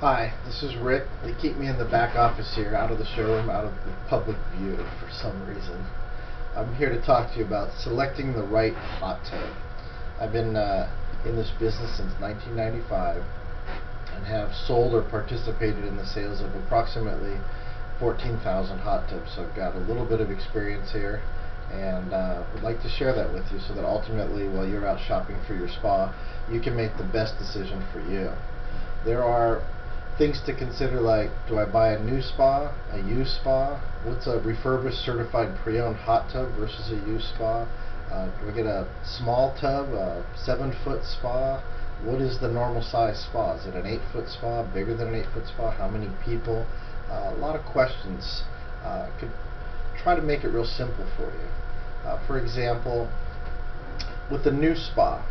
Hi, this is Rick. They keep me in the back office here, out of the showroom, out of the public view for some reason. I'm here to talk to you about selecting the right hot tub. I've been in this business since 1995 and have sold or participated in the sales of approximately 14,000 hot tubs. So I've got a little bit of experience here and would like to share that with you so that ultimately while you're out shopping for your spa, you can make the best decision for you. There are things to consider like, do I buy a new spa, a used spa? What's a refurbished certified pre-owned hot tub versus a used spa? Do I get a small tub, a 7-foot spa? What is the normal size spa? Is it an 8-foot spa, bigger than an 8-foot spa? How many people? A lot of questions. Could try to make it real simple for you. For example, with the new spa,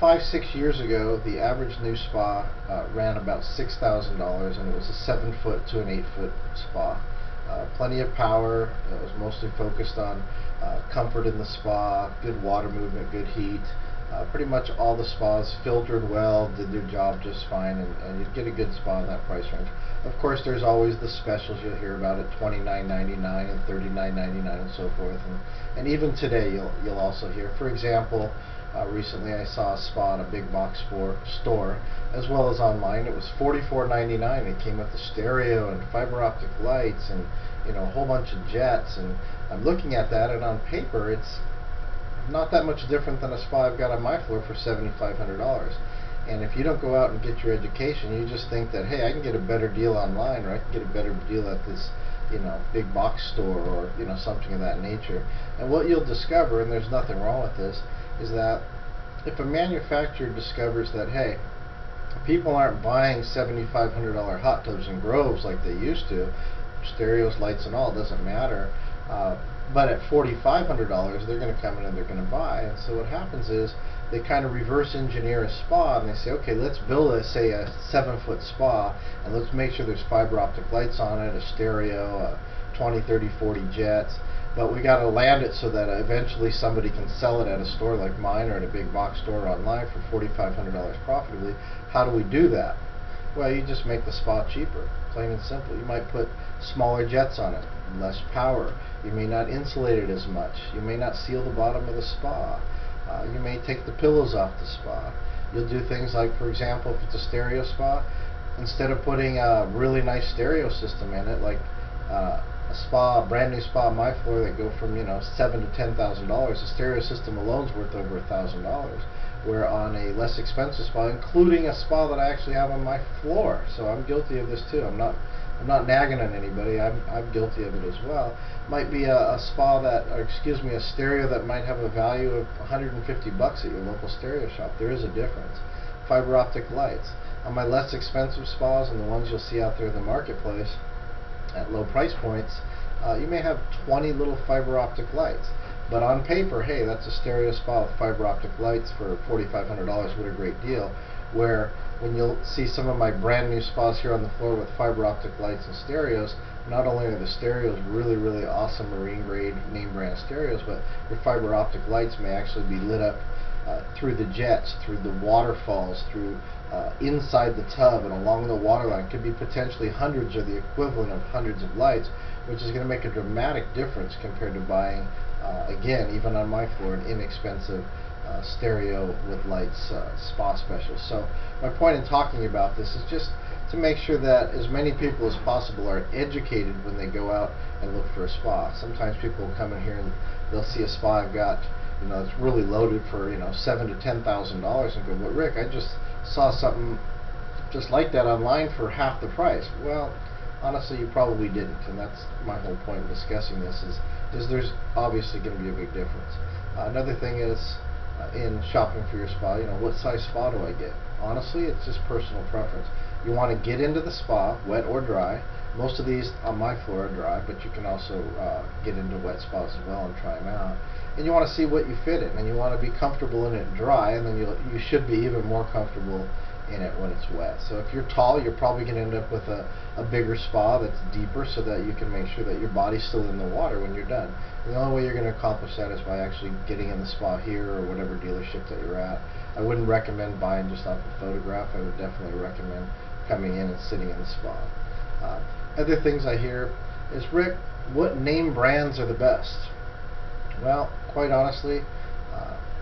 5-6 years ago, the average new spa ran about $6,000, and it was a 7-foot to an 8-foot spa. Plenty of power. It was mostly focused on comfort in the spa, good water movement, good heat. Pretty much all the spas filtered well, did their job just fine, and you'd get a good spa in that price range. Of course, there's always the specials you'll hear about at $29.99 and $39.99 and so forth. And even today, you'll also hear. For example, recently I saw a spa in a big box store, as well as online. It was $44.99. It came with the stereo and fiber optic lights and a whole bunch of jets. And I'm looking at that, and on paper, it's not that much different than a spa I've got on my floor for $7,500. And if you don't go out and get your education, you just think that, hey, I can get a better deal online, or I can get a better deal at this big box store, or something of that nature. And what you'll discover, and there's nothing wrong with this, is that if a manufacturer discovers that, hey, people aren't buying $7,500 hot tubs in groves like they used to, stereos, lights, and all, doesn't matter, but at $4,500 they're going to come in and they're going to buy. And so what happens is they kind of reverse engineer a spa, and they say, okay, let's build a 7-foot spa, and let's make sure there's fiber optic lights on it, a stereo, 20, 30, 40 jets, but we got to land it so that eventually somebody can sell it at a store like mine or at a big box store online for $4,500 profitably. How do we do that? Well, you just make the spa cheaper, plain and simple. You might put smaller jets on it, less power. You may not insulate it as much. You may not seal the bottom of the spa. You may take the pillows off the spa. You'll do things like, for example, if it's a stereo spa, instead of putting a really nice stereo system in it, like a brand new spa on my floor that go from $7,000 to $10,000, the stereo system alone's worth over $1,000. Where on a less expensive spa, including a spa that I actually have on my floor, so I'm guilty of this too. I'm not nagging on anybody. I'm guilty of it as well. Might be a spa that, or excuse me, a stereo that might have a value of $150 at your local stereo shop. There is a difference. Fiber optic lights. On my less expensive spas and the ones you'll see out there in the marketplace at low price points, you may have 20 little fiber optic lights. But on paper, hey, that's a stereo spa with fiber optic lights for $4,500. What a great deal. Where when you'll see some of my brand new spas here on the floor with fiber optic lights and stereos, not only are the stereos really, really awesome marine grade name brand stereos, but your fiber optic lights may actually be lit up through the jets, through the waterfalls, through inside the tub and along the waterline. Could be potentially hundreds or the equivalent of hundreds of lights, which is going to make a dramatic difference compared to buying, again, even on my floor, an inexpensive stereo with lights spa specials. So my point in talking about this is just to make sure that as many people as possible are educated when they go out and look for a spa. Sometimes people will come in here and they'll see a spa I've got, it's really loaded for $7,000 to $10,000, and go, but Rick, I just saw something just like that online for half the price. Well, honestly, you probably didn't, and that's my whole point in discussing this, is there's obviously going to be a big difference. Another thing is, in shopping for your spa, what size spa do I get? Honestly, it's just personal preference. You want to get into the spa, wet or dry. Most of these on my floor are dry, but you can also get into wet spas as well and try them out. And you want to see what you fit in, and you want to be comfortable in it dry, and then you should be even more comfortable in it when it's wet. So if you're tall, you're probably going to end up with a bigger spa that's deeper so that you can make sure that your body's still in the water when you're done. And the only way you're going to accomplish that is by actually getting in the spa here or whatever dealership that you're at. I wouldn't recommend buying just off a photograph. I would definitely recommend coming in and sitting in the spa. Other things I hear is, Rick, what name brands are the best? Well, quite honestly,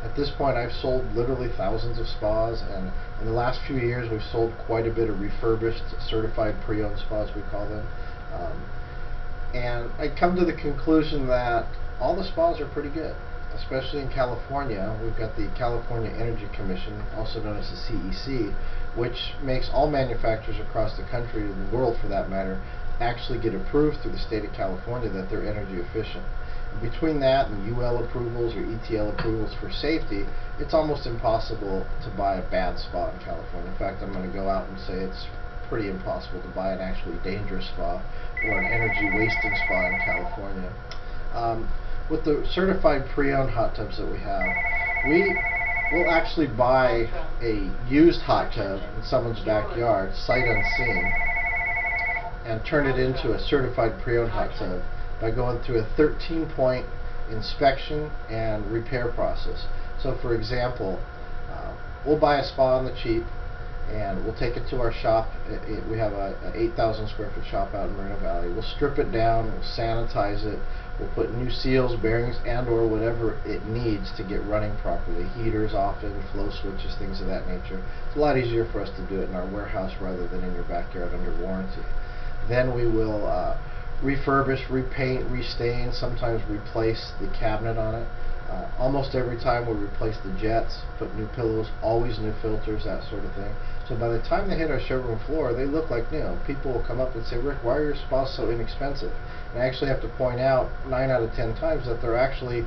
at this point I've sold literally thousands of spas, and in the last few years we've sold quite a bit of refurbished, certified pre-owned spas, we call them. And I come to the conclusion that all the spas are pretty good, especially in California. We've got the California Energy Commission, also known as the CEC, which makes all manufacturers across the country, and the world for that matter, actually get approved through the state of California that they're energy efficient. Between that and UL approvals or ETL approvals for safety, it's almost impossible to buy a bad spa in California. In fact, I'm going to go out and say it's pretty impossible to buy an actually dangerous spa or an energy wasting spa in California. With the certified pre-owned hot tubs that we have, we will actually buy a used hot tub in someone's backyard, sight unseen, and turn it into a certified pre-owned hot tub by going through a 13-point inspection and repair process. So for example, we'll buy a spa on the cheap and we'll take it to our shop. We have a 8,000 square foot shop out in Moreno Valley. We'll strip it down, we'll sanitize it, we'll put new seals, bearings, and or whatever it needs to get running properly. Heaters often, flow switches, things of that nature. It's a lot easier for us to do it in our warehouse rather than in your backyard under warranty. Then we will refurbish, repaint, restain, sometimes replace the cabinet on it. Almost every time we replace the jets, put new pillows, always new filters, that sort of thing. So by the time they hit our showroom floor, they look like new. People will come up and say, Rick, why are your spas so inexpensive? And I actually have to point out 9 out of 10 times that they're actually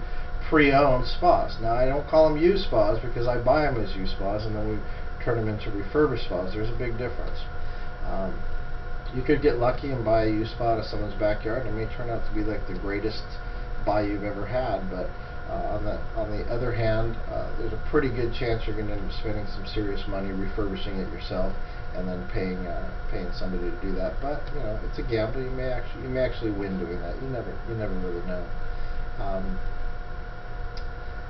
pre-owned spas. Now, I don't call them used spas because I buy them as used spas and then we turn them into refurbished spas. There's a big difference. You could get lucky and buy a used spa out of someone's backyard, and it may turn out to be like the greatest buy you've ever had, but on the other hand, there's a pretty good chance you're going to end up spending some serious money refurbishing it yourself and then paying somebody to do that. But you know, it's a gamble. You may actually win doing that. You never really know.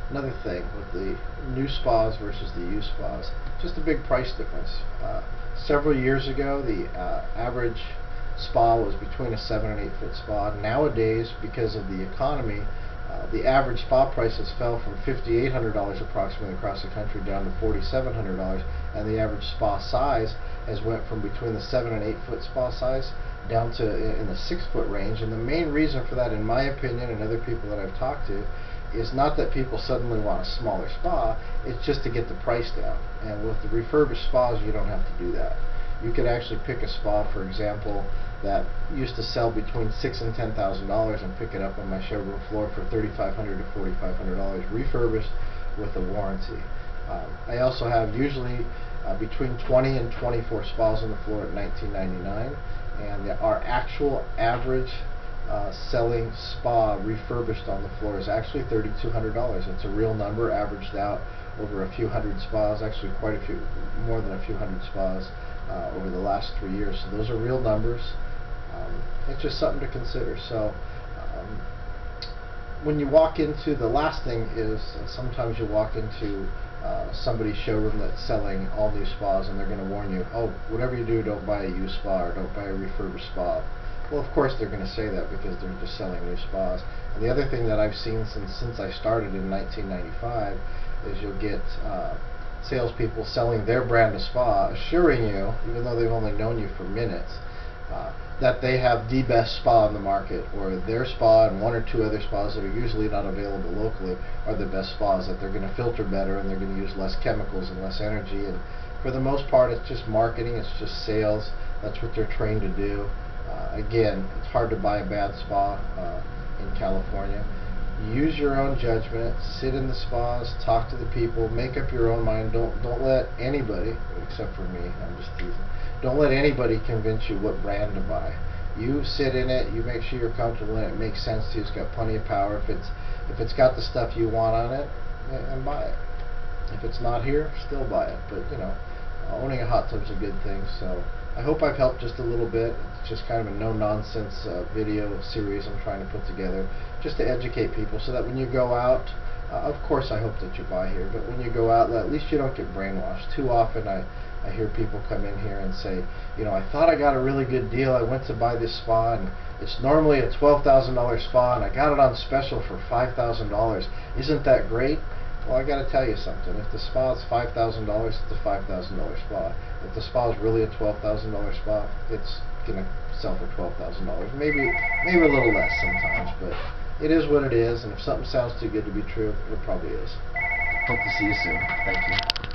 Another thing with the new spas versus the used spas, just a big price difference. Several years ago, the average spa was between a 7 and 8 foot spa. Nowadays, because of the economy, the average spa prices fell from $5,800 approximately across the country down to $4,700, and the average spa size has went from between the 7 and 8 foot spa size down to in the 6 foot range. And the main reason for that, in my opinion, and other people that I've talked to, is not that people suddenly want a smaller spa, it's just to get the price down. And with the refurbished spas, you don't have to do that. You could actually pick a spa, for example, that used to sell between $6,000 and $10,000 and pick it up on my showroom floor for $3,500 to $4,500 refurbished with a warranty. I also have usually between 20 and 24 spas on the floor at $19.99, and our actual average selling spa refurbished on the floor is actually $3,200. It's a real number, averaged out over a few hundred spas, actually quite a few, more than a few hundred spas over the last 3 years. So those are real numbers. It's just something to consider. So when you walk into, the last thing is sometimes you walk into somebody's showroom that's selling all new spas and they're going to warn you, oh, whatever you do, don't buy a used spa or don't buy a refurbished spa. Well, of course they're going to say that because they're just selling new spas. And the other thing that I've seen since I started in 1995 is you'll get salespeople selling their brand of spa, assuring you, even though they've only known you for minutes, that they have the best spa on the market, or their spa and 1 or 2 other spas that are usually not available locally are the best spas, that they're going to filter better and they're going to use less chemicals and less energy. And for the most part, it's just marketing, it's just sales. That's what they're trained to do. Again, it's hard to buy a bad spa in California. Use your own judgment, sit in the spas, talk to the people, make up your own mind. Don't let anybody, except for me, I'm just teasing, don't let anybody convince you what brand to buy. You sit in it, you make sure you're comfortable in it, it makes sense to you, it's got plenty of power. If it's got the stuff you want on it, and buy it. If it's not here, still buy it. But you know, owning a hot tub's a good thing. So I hope I've helped just a little bit. It's just kind of a no-nonsense video series I'm trying to put together just to educate people so that when you go out, of course I hope that you buy here, but when you go out, at least you don't get brainwashed. Too often I hear people come in here and say, you know, I thought I got a really good deal. I went to buy this spa, and it's normally a $12,000 spa, and I got it on special for $5,000. Isn't that great? Well, I got to tell you something. If the spa is $5,000, it's a $5,000 spa. If the spa is really a $12,000 spa, it's going to sell for $12,000. Maybe a little less sometimes, but it is what it is, and if something sounds too good to be true, it probably is. Hope to see you soon. Thank you.